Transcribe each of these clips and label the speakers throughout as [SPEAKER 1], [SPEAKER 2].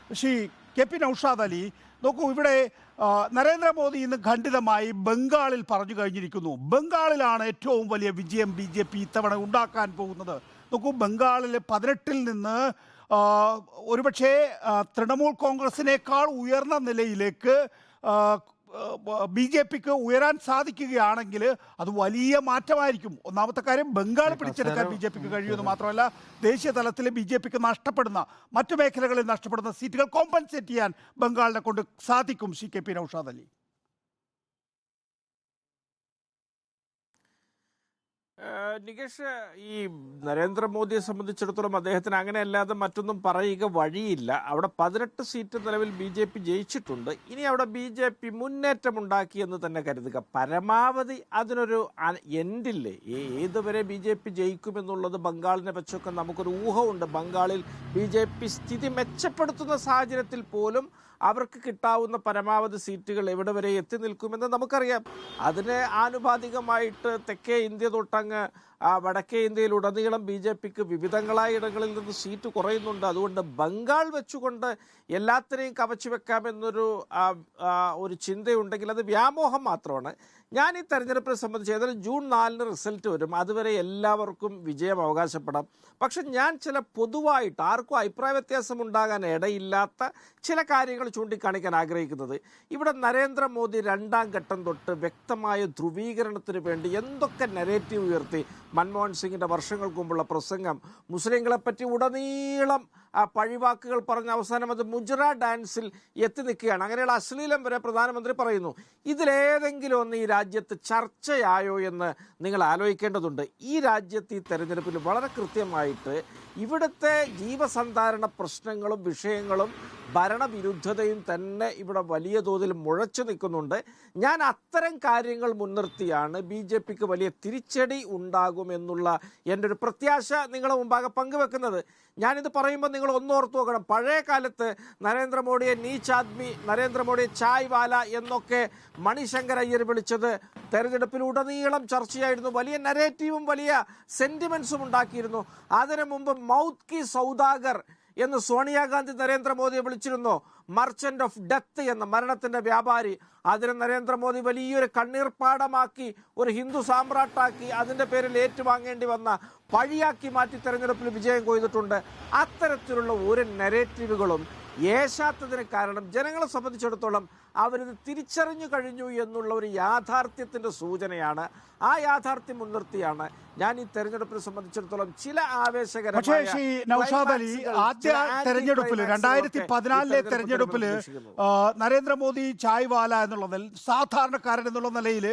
[SPEAKER 1] Shri K P Naushad Ali, നോക്കൂ, ഇവിടെ നരേന്ദ്രമോദി ഇന്ന് ഖണ്ഡിതമായി ബംഗാളിൽ പറഞ്ഞു കഴിഞ്ഞിരിക്കുന്നു. ബംഗാളിലാണ് ഏറ്റവും വലിയ വിജയം BJP ഇത്തവണ ഉണ്ടാക്കാൻ പോകുന്നത്. നോക്കൂ, ബംഗാളിലെ 18-ൽ നിന്ന് ഒരുപക്ഷെ തൃണമൂൽ കോൺഗ്രസിനേക്കാൾ ഉയർന്ന നിലയിലേക്ക് BJPക്ക് ഉയരാൻ സാധിക്കുകയാണെങ്കിൽ അത് വലിയ മാറ്റമായിരിക്കും. ഒന്നാമത്തെ കാര്യം, ബംഗാൾ പിടിച്ചെടുക്കാൻ BJPക്ക് കഴിയുമെന്ന് മാത്രമല്ല, ദേശീയ തലത്തിൽ BJPക്ക് നഷ്ടപ്പെടുന്ന മറ്റു മേഖലകളിൽ നഷ്ടപ്പെടുന്ന സീറ്റുകൾ കോമ്പൻസേറ്റ് ചെയ്യാൻ ബംഗാളിനെ കൊണ്ട് സാധിക്കും. ശ്രീ കെ പി നൗഷാദ് അലി,
[SPEAKER 2] നികേഷ്, ഈ നരേന്ദ്രമോദിയെ സംബന്ധിച്ചിടത്തോളം അദ്ദേഹത്തിന് അങ്ങനെ അല്ലാതെ മറ്റൊന്നും പറയുക വഴിയില്ല. അവിടെ 18 സീറ്റ് നിലവിൽ BJP ജയിച്ചിട്ടുണ്ട്. ഇനി അവിടെ BJP മുന്നേറ്റമുണ്ടാക്കി എന്ന് തന്നെ കരുതുക. പരമാവധി അതിനൊരു എൻഡില്ലേ, ഏതുവരെ BJP ജയിക്കുമെന്നുള്ളത് ബംഗാളിനെ വെച്ചൊക്കെ നമുക്കൊരു ഊഹമുണ്ട്. ബംഗാളിൽ BJP സ്ഥിതി മെച്ചപ്പെടുത്തുന്ന സാഹചര്യത്തിൽ പോലും അവർക്ക് കിട്ടാവുന്ന പരമാവധി സീറ്റുകൾ എവിടെ വരെ എത്തി നിൽക്കുമെന്ന് നമുക്കറിയാം. അതിന് ആനുപാതികമായിട്ട് തെക്കേ ഇന്ത്യ തൊട്ടങ്ങ് വടക്കേ ഇന്ത്യയിലുടനീളം BJPക്ക് വിവിധങ്ങളായ ഇടങ്ങളിൽ നിന്ന് സീറ്റ് കുറയുന്നുണ്ട്. അതുകൊണ്ട് ബംഗാൾ വെച്ചുകൊണ്ട് എല്ലാത്തിനെയും കവച്ചു വെക്കാമെന്നൊരു ഒരു ചിന്തയുണ്ടെങ്കിൽ അത് വ്യാമോഹം മാത്രമാണ്. ഞാൻ ഈ തെരഞ്ഞെടുപ്പിനെ സംബന്ധിച്ച് ഏതായാലും ജൂൺ 4-ന് റിസൾട്ട് വരും. അതുവരെ എല്ലാവർക്കും വിജയം അവകാശപ്പെടാം. പക്ഷെ ഞാൻ ചില പൊതുവായിട്ട് ആർക്കും അഭിപ്രായ വ്യത്യാസം ഉണ്ടാകാൻ ഇടയില്ലാത്ത ചില കാര്യങ്ങൾ ചൂണ്ടിക്കാണിക്കാൻ ആഗ്രഹിക്കുന്നത്, ഇവിടെ നരേന്ദ്രമോദി 2ാം ഘട്ടം തൊട്ട് വ്യക്തമായ ധ്രുവീകരണത്തിന് വേണ്ടി എന്തൊക്കെ നെറേറ്റീവ് ഉയർത്തി. മൻമോഹൻ സിംഗിൻ്റെ വർഷങ്ങൾക്ക് മുമ്പുള്ള പ്രസംഗം, മുസ്ലിങ്ങളെപ്പറ്റി ഉടനീളം പഴിവാക്കുകൾ പറഞ്ഞ അവസാനം അത് മുജറ ഡാൻസിൽ എത്തി നിൽക്കുകയാണ്. അങ്ങനെയുള്ള അശ്ലീലം വരെ പ്രധാനമന്ത്രി പറയുന്നു. ഇതിലേതെങ്കിലും ഒന്ന് ഈ രാജ്യത്ത് ചർച്ചയായോ എന്ന് നിങ്ങൾ ആലോചിക്കേണ്ടതുണ്ട്. ഈ രാജ്യത്ത് ഈ തെരഞ്ഞെടുപ്പിൽ വളരെ കൃത്യമായിട്ട് ഇവിടുത്തെ ജീവസന്ധാരണ പ്രശ്നങ്ങളും വിഷയങ്ങളും ഭരണവിരുദ്ധതയും തന്നെ ഇവിടെ വലിയ തോതിൽ മുഴച്ചു നിൽക്കുന്നുണ്ട്. ഞാൻ അത്തരം കാര്യങ്ങൾ മുൻനിർത്തിയാണ് BJPക്ക് വലിയ തിരിച്ചടി ഉണ്ടാകുമെന്നുള്ള എൻ്റെ ഒരു പ്രത്യാശ നിങ്ങളുടെ മുമ്പാകെ പങ്കുവെക്കുന്നത്. ഞാനിത് പറയുമ്പോൾ നിങ്ങൾ ഒന്നോർത്ത് നോക്കണം, പഴയ കാലത്ത് നരേന്ദ്രമോദിയെ നീച്ച് ആദ്മി, നരേന്ദ്രമോദിയെ ചായ് വാല എന്നൊക്കെ മണിശങ്കർ അയ്യർ വിളിച്ചത് തെരഞ്ഞെടുപ്പിലുടനീളം ചർച്ചയായിരുന്നു. വലിയ നെറേറ്റീവും വലിയ സെന്റിമെന്റ്സും ഉണ്ടാക്കിയിരുന്നു. അതിനു മുമ്പ് മൗത്ത് കി സൗദാഗർ എന്ന് സോണിയാഗാന്ധി നരേന്ദ്രമോദിയെ വിളിച്ചിരുന്നു. മർച്ചന്റ് ഓഫ് ഡെത്ത് എന്ന, മരണത്തിന്റെ വ്യാപാരി. അതിന് നരേന്ദ്രമോദി വലിയൊരു കണ്ണീർപ്പാടമാക്കി, ഒരു ഹിന്ദു സാമ്രാട്ടാക്കി, അതിൻ്റെ പേരിൽ ഏറ്റുവാങ്ങേണ്ടി വന്ന പഴിയാക്കി മാറ്റി തെരഞ്ഞെടുപ്പിൽ വിജയം കൊയ്തിട്ടുണ്ട്. അത്തരത്തിലുള്ള ഒരു നെറേറ്റീവുകളും ഏശാത്തതിന് കാരണം ജനങ്ങളെ സംബന്ധിച്ചിടത്തോളം അവരിത് തിരിച്ചറിഞ്ഞു കഴിഞ്ഞു എന്നുള്ള ഒരു യാഥാർത്ഥ്യത്തിൻ്റെ സൂചനയാണ്. ആ യാഥാർത്ഥ്യം മുൻനിർത്തിയാണ് ഞാൻ ഈ തെരഞ്ഞെടുപ്പിനെ സംബന്ധിച്ചിടത്തോളം ചില ആവേശകരമായ.
[SPEAKER 1] പക്ഷേ ശ്രീ നൗഷാദ് അലി, ആദ്യ തെരഞ്ഞെടുപ്പിൽ 2014-ലെ തെരഞ്ഞെടുപ്പിൽ നരേന്ദ്രമോദി ചായ് വാല എന്നുള്ളതിൽ, സാധാരണക്കാരൻ എന്നുള്ള നിലയിൽ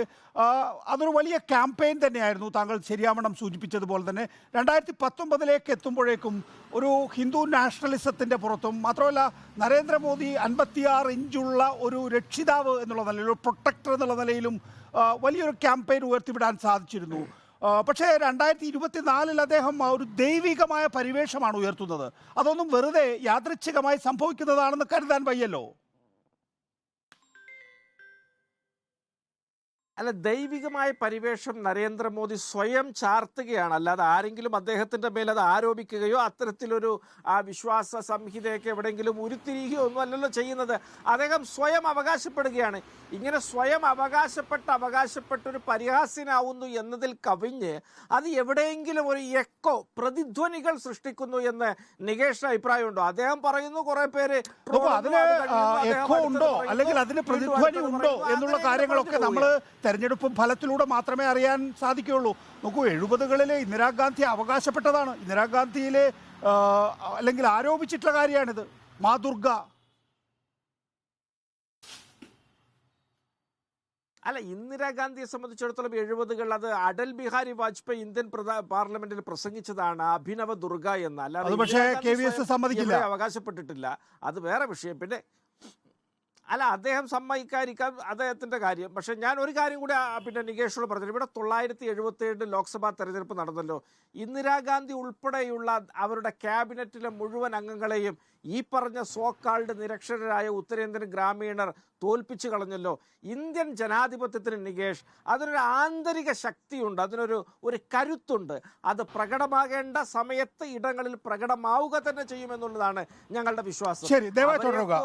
[SPEAKER 1] അതൊരു വലിയ ക്യാമ്പയിൻ തന്നെയായിരുന്നു. താങ്കൾ ശരിയാവണ്ണം സൂചിപ്പിച്ചതുപോലെ തന്നെ 2019-ലേക്ക് എത്തുമ്പോഴേക്കും ഒരു ഹിന്ദു നാഷണലിസത്തിൻ്റെ പുറത്തും മാത്രമല്ല നരേന്ദ്രമോദി 56 ഇഞ്ചുള്ള ഒരു രക്ഷിതാവ് എന്നുള്ള നിലയിൽ, ഒരു പ്രൊട്ടക്ടർ എന്നുള്ള നിലയിലും വലിയൊരു ക്യാമ്പയിൻ ഉയർത്തിവിടാൻ സാധിച്ചിരുന്നു. പക്ഷേ 2024-ൽ അദ്ദേഹം ഒരു ദൈവികമായ പരിവേഷമാണ് ഉയർത്തുന്നത്. അതൊന്നും വെറുതെ യാദൃച്ഛികമായി സംഭവിക്കുന്നതാണെന്ന് കരുതാൻ വയ്യല്ലോ.
[SPEAKER 2] അല്ല, ദൈവികമായ പരിവേഷം നരേന്ദ്രമോദി സ്വയം ചാർത്തുകയാണ്, അല്ലാതെ ആരെങ്കിലും അദ്ദേഹത്തിൻ്റെ മേൽ അത് ആരോപിക്കുകയോ അത്തരത്തിലൊരു വിശ്വാസ സംഹിതയൊക്കെ എവിടെയെങ്കിലും ഉരുത്തിരിയുകയോ ഒന്നും അല്ലല്ലോ ചെയ്യുന്നത്. അദ്ദേഹം സ്വയം അവകാശപ്പെടുകയാണ്. ഇങ്ങനെ സ്വയം അവകാശപ്പെട്ടൊരു പരിഹാസ്യനാവുന്നു എന്നതിൽ കവിഞ്ഞ് അത് എവിടെയെങ്കിലും ഒരു എക്കോ, പ്രതിധ്വനികൾ സൃഷ്ടിക്കുന്നു എന്ന് നികേഷിന് അഭിപ്രായമുണ്ടോ? അദ്ദേഹം പറയുന്നു കുറെ പേര്
[SPEAKER 1] എക്കോ ഉണ്ടോ അല്ലെങ്കിൽ അതിന് പ്രതിധ്വനി ഉണ്ടോ എന്നുള്ള കാര്യങ്ങളൊക്കെ നമ്മൾ തെരഞ്ഞെടുപ്പ് ഫലത്തിലൂടെ മാത്രമേ അറിയാൻ സാധിക്കുകയുള്ളൂ. നോക്കൂ, 70-കളിലെ ഇന്ദിരാഗാന്ധി അവകാശപ്പെട്ടതാണ്, ഇന്ദിരാഗാന്ധിയിലെ അല്ലെങ്കിൽ ആരോപിച്ചിട്ടുള്ള കാര്യമാണിത്. മാദുർഗ
[SPEAKER 2] അല്ല, ഇന്ദിരാഗാന്ധിയെ സംബന്ധിച്ചിടത്തോളം 70-കൾ അത് അടൽ ബിഹാരി വാജ്പേയി ഇന്ത്യൻ പാർലമെന്റിൽ പ്രസംഗിച്ചതാണ്, അഭിനവ ദുർഗ എന്ന്. അല്ലാതെ
[SPEAKER 1] അവകാശപ്പെട്ടിട്ടില്ല.
[SPEAKER 2] അത് വേറെ വിഷയം. പിന്നെ അല്ല, അദ്ദേഹം സമ്മതിക്കാതിരിക്കാം, അദ്ദേഹത്തിന്റെ കാര്യം. പക്ഷെ ഞാൻ ഒരു കാര്യം കൂടി പിന്നെ നികേഷോട് പറഞ്ഞു. ഇവിടെ 977 ലോക്സഭാ തെരഞ്ഞെടുപ്പ് നടന്നല്ലോ. ഇന്ദിരാഗാന്ധി ഉൾപ്പെടെയുള്ള അവരുടെ ക്യാബിനറ്റിലെ മുഴുവൻ അംഗങ്ങളെയും ഈ പറഞ്ഞ സോക്കാൾഡ് നിരക്ഷരരായ ഉത്തരേന്ത്യൻ ഗ്രാമീണർ തോൽപ്പിച്ചു കളഞ്ഞല്ലോ. ഇന്ത്യൻ ജനാധിപത്യത്തിന് നികേഷ് അതിനൊരു ആന്തരിക ശക്തിയുണ്ട്, ഒരു കരുത്തുണ്ട്. അത് പ്രകടമാകേണ്ട സമയത്ത് ഇടങ്ങളിൽ പ്രകടമാവുക തന്നെ ചെയ്യുമെന്നുള്ളതാണ് ഞങ്ങളുടെ വിശ്വാസം.
[SPEAKER 1] ശരി, ദയവായി തുടരുക.